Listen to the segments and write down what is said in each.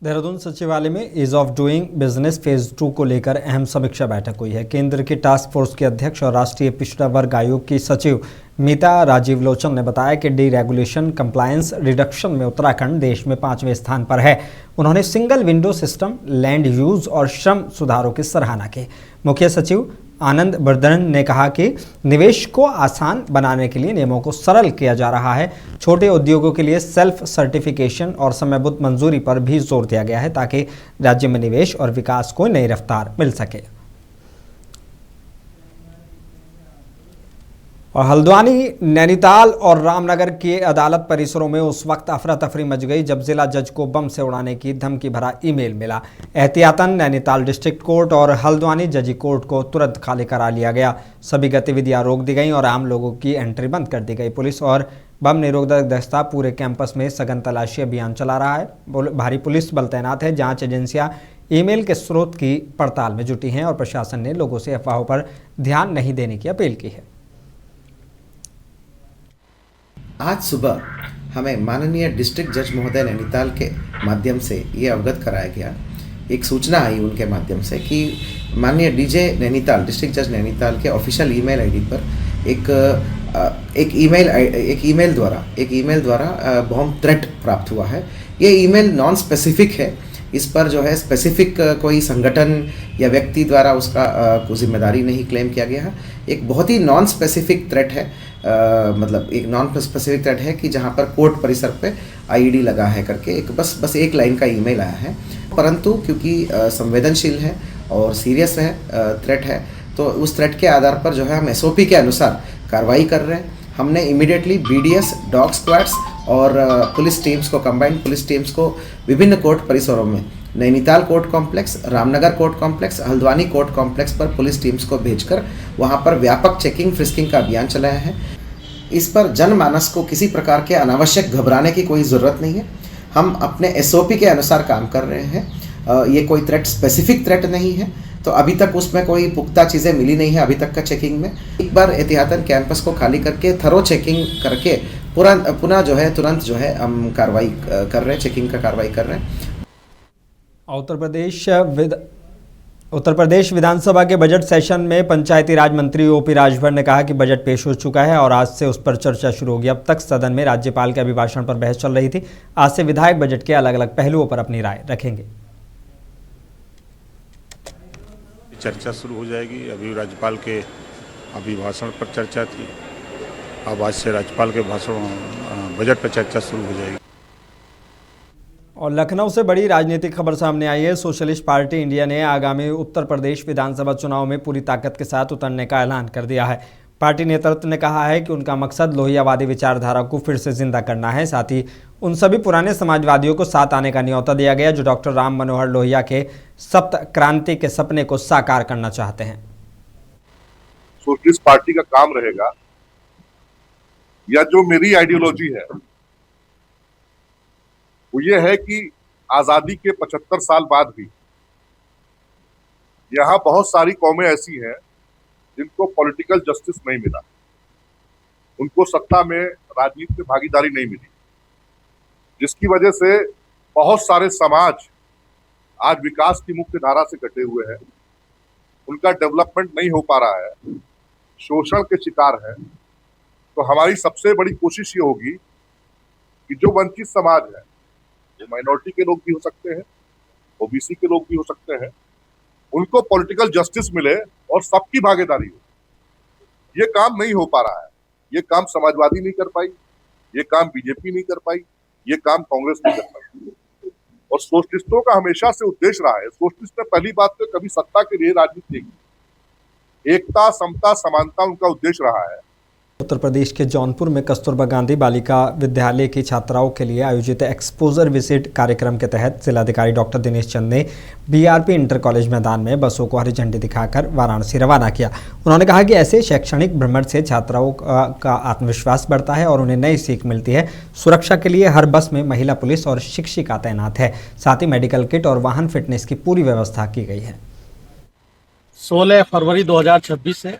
देहरादून सचिवालय में ease of doing business phase 2 को लेकर अहम समीक्षा बैठक हुई है। केंद्र की टास्क फोर्स के अध्यक्ष और राष्ट्रीय पिछड़ा वर्ग आयोग की सचिव मीता राजीव लोचन ने बताया कि डीरेगुलेशन कंप्लायंस रिडक्शन में उत्तराखंड देश में 5वें स्थान पर है। उन्होंने single window system, land use और श्रम सुधारों की सराहना की। मुख्य सचिव आनंद बर्धन ने कहा कि निवेश को आसान बनाने के लिए नियमों को सरल किया जा रहा है। छोटे उद्योगों के लिए सेल्फ सर्टिफिकेशन और समयबद्ध मंजूरी पर भी जोर दिया गया है ताकि राज्य में निवेश और विकास को नई रफ्तार मिल सके। और हल्द्वानी, नैनीताल और रामनगर के अदालत परिसरों में उस वक्त अफरा तफरी मच गई जब जिला जज को बम से उड़ाने की धमकी भरा ईमेल मिला। एहतियातन नैनीताल डिस्ट्रिक्ट कोर्ट और हल्द्वानी जजी कोर्ट को तुरंत खाली करा लिया गया। सभी गतिविधियां रोक दी गईं और आम लोगों की एंट्री बंद कर दी गई। पुलिस और बम निरोधक दस्ता पूरे कैंपस में सघन तलाशी अभियान चला रहा है। भारी पुलिस बल तैनात है। जांच एजेंसियां ईमेल के स्रोत की पड़ताल में जुटी हैं और प्रशासन ने लोगों से अफवाहों पर ध्यान नहीं देने की अपील की है। आज सुबह हमें माननीय डिस्ट्रिक्ट जज महोदय नैनीताल के माध्यम से ये अवगत कराया गया, एक सूचना आई उनके माध्यम से कि माननीय डीजे नैनीताल, डिस्ट्रिक्ट जज नैनीताल के ऑफिशियल ईमेल आईडी पर एक ईमेल द्वारा बॉम्ब थ्रेट प्राप्त हुआ है। ये ईमेल नॉन स्पेसिफिक है। इस पर जो है स्पेसिफिक कोई संगठन या व्यक्ति द्वारा उसका कोई जिम्मेदारी नहीं क्लेम किया गया है। एक बहुत ही नॉन स्पेसिफिक थ्रेट है, मतलब एक नॉन स्पेसिफिक थ्रेट है कि जहाँ पर कोर्ट परिसर पे आईईडी लगा है करके एक बस एक लाइन का ईमेल आया है। परंतु क्योंकि संवेदनशील है और सीरियस है, थ्रेट है, तो उस थ्रेट के आधार पर जो है हम एसओपी के अनुसार कार्रवाई कर रहे हैं। हमने इमीडिएटली बीडीएस, डॉग स्क्वाड्स और पुलिस टीम्स को, कंबाइंड पुलिस टीम्स को विभिन्न कोर्ट परिसरों में Nainital court complex, Ramnagar court complex, Haldwani court complex पर पुलिस टीम्स को भेजकर वहां पर व्यापक चेकिंग, फ्रिस्किंग का अभियान चलाया है। इस पर जनमानस को किसी प्रकार के अनावश्यक घबराने की कोई ज़रूरत नहीं है। हम अपने एसओपी के अनुसार काम कर रहे हैं। ये कोई थ्रेट, स्पेसिफिक थ्रेट नहीं है, तो अभी तक उसमें कोई पुख्ता चीज़ें मिली नहीं है। अभी तक का चेकिंग में एक बार एहतियातन कैंपस को खाली करके थरो चेकिंग करके पुनः जो है तुरंत जो है हम कार्रवाई कर रहे हैं, चेकिंग का कार्रवाई कर रहे हैं। उत्तर प्रदेश विधानसभा के बजट सेशन में पंचायती राज मंत्री ओपी राजभर ने कहा कि बजट पेश हो चुका है और आज से उस पर चर्चा शुरू होगी। अब तक सदन में राज्यपाल के अभिभाषण पर बहस चल रही थी। आज से विधायक बजट के अलग अलग पहलुओं पर अपनी राय रखेंगे। चर्चा शुरू हो जाएगी। अभी राज्यपाल के अभिभाषण पर चर्चा थी, अब आज से राज्यपाल के भाषण, बजट पर चर्चा शुरू हो जाएगी। और लखनऊ से बड़ी राजनीतिक खबर सामने आई है। सोशलिस्ट पार्टी इंडिया ने आगामी उत्तर प्रदेश विधानसभा चुनाव में पूरी ताकत के साथ उतरने का ऐलान कर दिया है। पार्टी नेतृत्व ने कहा है कि उनका मकसद लोहियावादी विचारधारा को फिर से जिंदा करना है। साथ ही उन सभी पुराने समाजवादियों को साथ आने का न्योता दिया गया जो डॉक्टर राम मनोहर लोहिया के सप्त क्रांति के सपने को साकार करना चाहते हैं। सोशलिस्ट पार्टी का काम रहेगा, या जो मेरी आइडियोलॉजी है वो ये है कि आजादी के 75 साल बाद भी यहाँ बहुत सारी कौमें ऐसी हैं जिनको पॉलिटिकल जस्टिस नहीं मिला, उनको सत्ता में, राजनीति में भागीदारी नहीं मिली, जिसकी वजह से बहुत सारे समाज आज विकास की मुख्य धारा से कटे हुए हैं, उनका डेवलपमेंट नहीं हो पा रहा है, शोषण के शिकार है। तो हमारी सबसे बड़ी कोशिश ये होगी कि जो वंचित समाज है, वो माइनॉरिटी के लोग भी हो सकते हैं, ओबीसी के लोग भी हो सकते हैं, उनको पॉलिटिकल जस्टिस मिले और सबकी भागीदारी हो। ये काम नहीं हो पा रहा है। ये काम समाजवादी नहीं कर पाई, ये काम बीजेपी नहीं कर पाई, ये काम कांग्रेस नहीं कर पाई। और सोशलिस्टों का हमेशा से उद्देश्य रहा है, सोशलिस्ट ने पहली बात तो कभी सत्ता के लिए राजनीति नहीं की, एकता, समता, समानता उनका उद्देश्य रहा है। उत्तर प्रदेश के जौनपुर में कस्तूरबा गांधी बालिका विद्यालय की छात्राओं के लिए आयोजित एक्सपोजर विजिट कार्यक्रम के तहत जिलाधिकारी डॉक्टर दिनेश चंद ने बीआरपी इंटर कॉलेज मैदान में बसों को हरी झंडी दिखाकर वाराणसी रवाना किया। उन्होंने कहा कि ऐसे शैक्षणिक भ्रमण से छात्राओं का आत्मविश्वास बढ़ता है और उन्हें नई सीख मिलती है। सुरक्षा के लिए हर बस में महिला पुलिस और शिक्षिका तैनात है। साथ ही मेडिकल किट और वाहन फिटनेस की पूरी व्यवस्था की गई है। 16 फरवरी 2026 से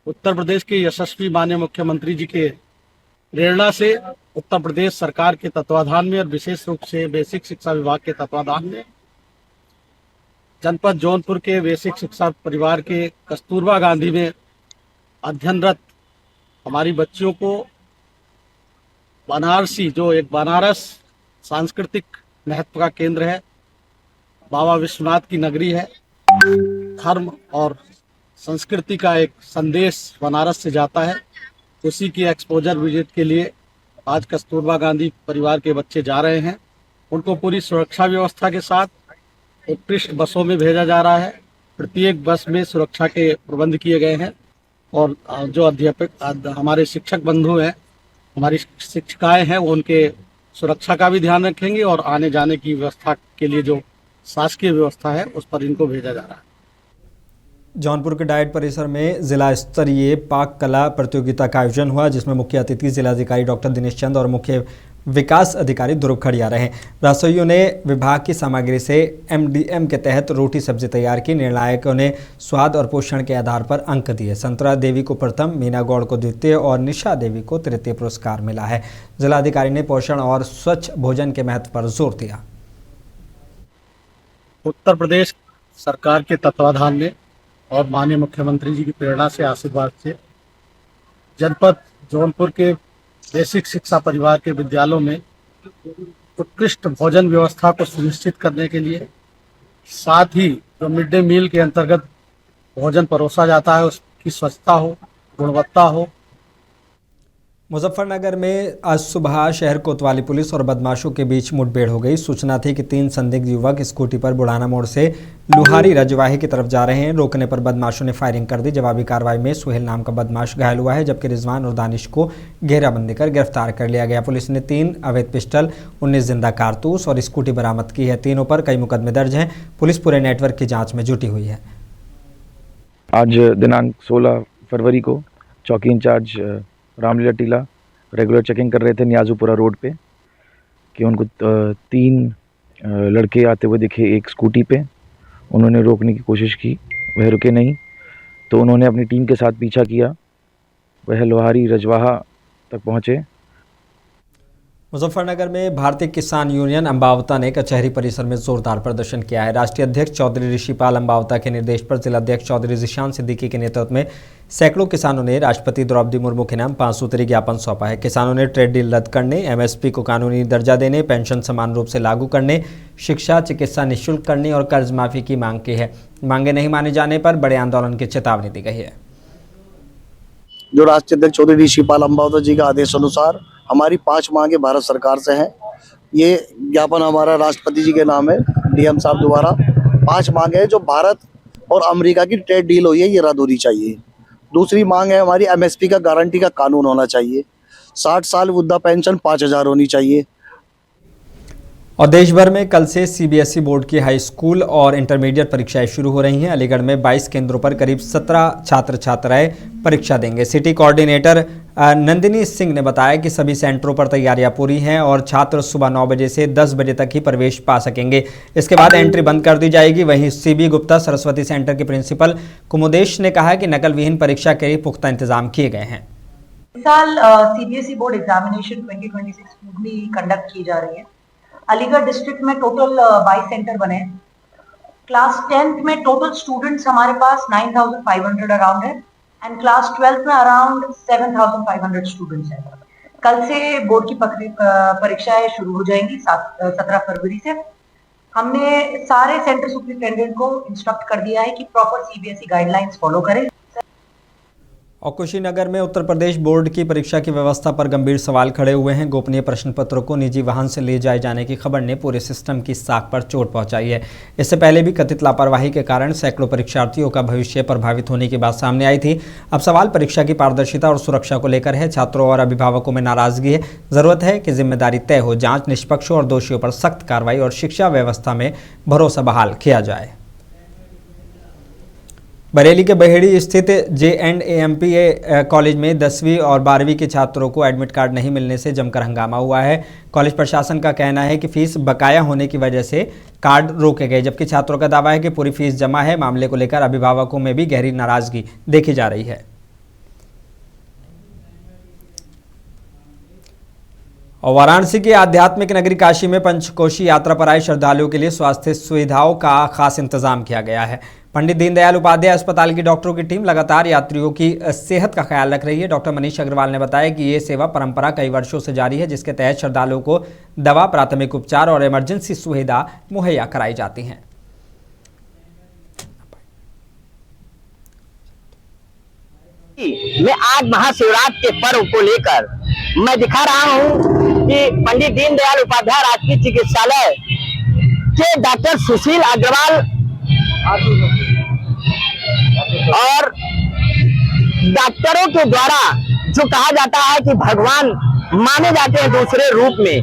उत्तर प्रदेश के यशस्वी माननीय मुख्यमंत्री जी के प्रेरणा से उत्तर प्रदेश सरकार के तत्वाधान में और विशेष रूप से बेसिक शिक्षा विभाग के तत्वाधान में जनपद जौनपुर के बेसिक शिक्षा परिवार के कस्तूरबा गांधी में अध्ययनरत हमारी बच्चियों को बनारसी, जो एक बनारस सांस्कृतिक महत्व का केंद्र है, बाबा विश्वनाथ की नगरी है, धर्म और संस्कृति का एक संदेश बनारस से जाता है, उसी की एक्सपोजर विजिट के लिए आज कस्तूरबा गांधी परिवार के बच्चे जा रहे हैं। उनको पूरी सुरक्षा व्यवस्था के साथ उत्कृष्ट बसों में भेजा जा रहा है। प्रत्येक बस में सुरक्षा के प्रबंध किए गए हैं और जो अध्यापक हमारे शिक्षक बंधु हैं, हमारी शिक्षिकाएं हैं, वो उनके सुरक्षा का भी ध्यान रखेंगे और आने जाने की व्यवस्था के लिए जो शासकीय व्यवस्था है उस पर इनको भेजा जा रहा है। जौनपुर के डाइट परिसर में जिला स्तरीय पाक कला प्रतियोगिता का आयोजन हुआ, जिसमें मुख्य अतिथि जिलाधिकारी डॉक्टर दिनेश चंद और मुख्य विकास अधिकारी ध्रुव खड़िया रहे। रसोइयों ने विभाग की सामग्री से एमडीएम के तहत रोटी सब्जी तैयार की। निर्णायकों ने स्वाद और पोषण के आधार पर अंक दिए। संतरा देवी को प्रथम, मीना गौड़ को द्वितीय और निशा देवी को तृतीय पुरस्कार मिला है। जिलाधिकारी ने पोषण और स्वच्छ भोजन के महत्व पर जोर दिया। उत्तर प्रदेश सरकार के तत्वाधान में और माननीय मुख्यमंत्री जी की प्रेरणा से, आशीर्वाद से जनपद जौनपुर के बेसिक शिक्षा परिवार के विद्यालयों में उत्कृष्ट भोजन व्यवस्था को सुनिश्चित करने के लिए, साथ ही जो मिड डे मील के अंतर्गत भोजन परोसा जाता है उसकी स्वच्छता हो, गुणवत्ता हो। मुजफ्फरनगर में आज सुबह शहर कोतवाली पुलिस और बदमाशों के बीच मुठभेड़ हो गई। सूचना थी कि 3 संदिग्ध युवक स्कूटी पर बुढ़ाना मोड़ से लुहारी रजवाहे की तरफ जा रहे हैं। रोकने पर बदमाशों ने फायरिंग कर दी। जवाबी कार्रवाई में सुहेल नाम का बदमाश घायल हुआ है, जबकि रिजवान और दानिश को घेराबंदी कर गिरफ्तार कर लिया गया। पुलिस ने 3 अवैध पिस्टल, 19 जिंदा कारतूस और स्कूटी बरामद की है। तीनों पर कई मुकदमे दर्ज हैं। पुलिस पूरे नेटवर्क की जाँच में जुटी हुई है। आज दिनांक 16 फरवरी को चौकी इंचार्ज रामलीला टीला रेगुलर चेकिंग कर रहे थे नियाजुपुरा रोड पे कि उनको 3 लड़के आते हुए दिखे एक स्कूटी पे। उन्होंने रोकने की कोशिश की, वह रुके नहीं, तो उन्होंने अपनी टीम के साथ पीछा किया। वह लोहारी रजवाहा तक पहुँचे। मुजफ्फरनगर में भारतीय किसान यूनियन अंबावता ने कचहरी परिसर में जोरदार प्रदर्शन किया है। राष्ट्रीय अध्यक्ष चौधरी ऋषिपाल अंबावता के निर्देश पर जिलाध्यक्ष चौधरी जिशान सिद्दीकी के नेतृत्व में सैकड़ों किसानों ने राष्ट्रपति द्रौपदी मुर्मू के नाम 5 सूत्री ज्ञापन सौंपा है। किसानों ने ट्रेड डील रद्द करने, एमएसपी को कानूनी दर्जा देने, पेंशन समान रूप से लागू करने, शिक्षा चिकित्सा निःशुल्क करने और कर्ज माफी की मांग की है। मांगे नहीं माने जाने पर बड़े आंदोलन की चेतावनी दी गई है। जो राष्ट्रीय अध्यक्ष चौधरी ऋषिपाल अंबावता जी का आदेश अनुसार हमारी 5 मांगे भारत सरकार से हैं। ये ज्ञापन हमारा राष्ट्रपति जी के नाम है, डीएम साहब द्वारा 5 मांगे हैं जो भारत और अमेरिका की ट्रेड डील हुई है, ये रद्द होनी चाहिए। दूसरी मांग है हमारी एमएसपी का गारंटी का कानून होना चाहिए। 60 साल वृद्धा पेंशन 5000 होनी चाहिए। और देश भर में कल से सीबीएसई बोर्ड की हाई स्कूल और इंटरमीडिएट परीक्षाएं शुरू हो रही हैं। अलीगढ़ में 22 केंद्रों पर करीब 17 छात्र छात्राएं परीक्षा देंगे। सिटी कोऑर्डिनेटर नंदिनी सिंह ने बताया कि सभी सेंटरों पर तैयारियां पूरी हैं और छात्र सुबह 9 बजे से 10 बजे तक ही प्रवेश पा सकेंगे। इसके बाद एंट्री बंद कर दी जाएगी। वहीं सीबी गुप्ता सरस्वती सेंटर के प्रिंसिपल कुमुदेश ने कहा कि नकल विहीन परीक्षा के लिए पुख्ता इंतजाम किए गए हैं। इस साल CBSE board examination 2026 smoothly conduct की जा रही है। अलीगढ़ डिस्ट्रिक्ट में टोटल 22 सेंटर बने हैं। क्लास 10th में टोटल स्टूडेंट्स हमारे पास 9500 अराउंड है एंड क्लास 12th में अराउंड 7500 स्टूडेंट्स हैं। कल से बोर्ड की परीक्षाएं शुरू हो जाएंगी 17 फरवरी से। हमने सारे सेंटर सुपरिटेंडेंट को इंस्ट्रक्ट कर दिया है कि प्रॉपर सीबीएसई गाइडलाइंस फॉलो करें। और कुशीनगर में उत्तर प्रदेश बोर्ड की परीक्षा की व्यवस्था पर गंभीर सवाल खड़े हुए हैं। गोपनीय प्रश्न पत्रों को निजी वाहन से ले जाए जाने की खबर ने पूरे सिस्टम की साख पर चोट पहुंचाई है। इससे पहले भी कथित लापरवाही के कारण सैकड़ों परीक्षार्थियों का भविष्य प्रभावित होने की बात सामने आई थी। अब सवाल परीक्षा की पारदर्शिता और सुरक्षा को लेकर है। छात्रों और अभिभावकों में नाराजगी है। जरूरत है कि जिम्मेदारी तय हो, जाँच निष्पक्ष और दोषियों पर सख्त कार्रवाई और शिक्षा व्यवस्था में भरोसा बहाल किया जाए। बरेली के बहेड़ी स्थित JNAMPA कॉलेज में 10वीं और 12वीं के छात्रों को एडमिट कार्ड नहीं मिलने से जमकर हंगामा हुआ है। कॉलेज प्रशासन का कहना है कि फीस बकाया होने की वजह से कार्ड रोके गए, जबकि छात्रों का दावा है कि पूरी फीस जमा है। मामले को लेकर अभिभावकों में भी गहरी नाराजगी देखी जा रही है। और वाराणसी की आध्यात्मिक नगरी काशी में पंचकोशी यात्रा पर आए श्रद्धालुओं के लिए स्वास्थ्य सुविधाओं का खास इंतजाम किया गया है। पंडित दीनदयाल उपाध्याय अस्पताल की डॉक्टरों की टीम लगातार यात्रियों की सेहत का ख्याल रख रही है। डॉक्टर मनीष अग्रवाल ने बताया कि ये सेवा परंपरा कई वर्षों से जारी है, जिसके तहत श्रद्धालुओं को दवा, प्राथमिक उपचार और इमरजेंसी सुविधा मुहैया कराई जाती है। मैं आज महाशिवरात्रि के पर्व को लेकर मैं दिखा रहा हूं कि पंडित दीनदयाल उपाध्याय राजकीय चिकित्सालय के डॉक्टर सुशील अग्रवाल और डॉक्टरों के द्वारा जो कहा जाता है कि भगवान माने जाते हैं दूसरे रूप में,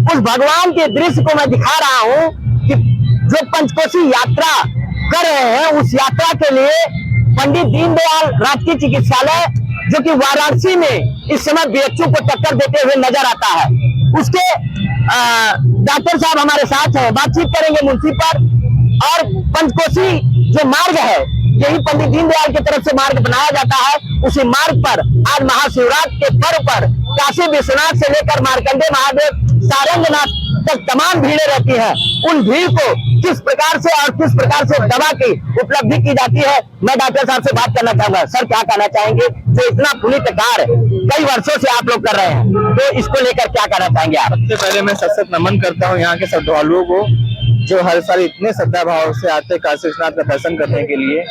उस भगवान के दृश्य को मैं दिखा रहा हूं कि जो पंचकोशी यात्रा कर रहे हैं, उस यात्रा के लिए पंडित दीनदयाल राजकीय चिकित्सालय जो कि वाराणसी में इस समय बीएचयू को टक्कर देते हुए नजर आता है, उसके डॉक्टर साहब हमारे साथ हैं, बातचीत करेंगे मुंशी पर। और पंचकोशी जो मार्ग है, यही पंडित दीनदयाल की तरफ से मार्ग बनाया जाता है। उसी मार्ग पर आज महाशिवरात्रि के पर्व पर काशी विश्वनाथ से लेकर मार्कंडेय महादेव, सारंगनाथ तक तमाम भीड़ें रहती हैं। उन भीड़ को किस प्रकार से और किस प्रकार से दवा की उपलब्धि की जाती है, मैं डॉक्टर साहब से बात करना चाहूंगा। सर, क्या कहना चाहेंगे जो इतना पुनीत कार्य कई वर्षों से आप लोग कर रहे हैं, तो इसको लेकर क्या कहना चाहेंगे आप? सबसे पहले मैं सशक्त नमन करता हूँ यहाँ के श्रद्धालुओं को जो हर साल इतने श्रद्धा भाव से आते हैं काशी विश्वनाथ का दर्शन करने के लिए।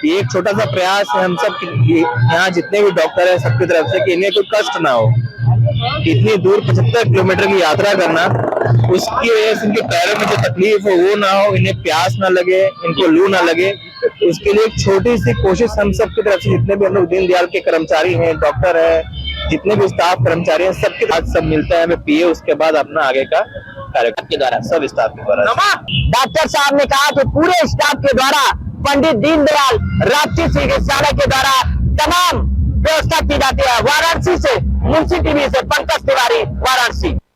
ये एक छोटा सा प्रयास है हम सब यहाँ जितने भी डॉक्टर हैं सबकी तरफ से कि इन्हें कोई कष्ट ना हो। इतनी दूर 75 किलोमीटर की यात्रा करना, उसकी वजह से इनके पैरों में जो तकलीफ हो वो ना हो, इन्हें प्यास ना लगे, इनको लू ना लगे, उसके लिए एक छोटी सी कोशिश हम सब की तरफ से, जितने भी हम लोग दीनदयाल के कर्मचारी हैं, डॉक्टर हैं, जितने भी स्टाफ कर्मचारी हैं, सबके साथ सब मिलता है, हमें पिए, उसके बाद अपना आगे का कार्यक्रम के द्वारा सब स्टाफ के द्वारा। डॉक्टर साहब ने कहा कि पूरे स्टाफ के द्वारा पंडित दीनदयाल राजकीय चिकित्सालय के द्वारा तमाम व्यवस्था की जाती है। वाराणसी से मुंशी टीवी से पंकज तिवारी, वाराणसी।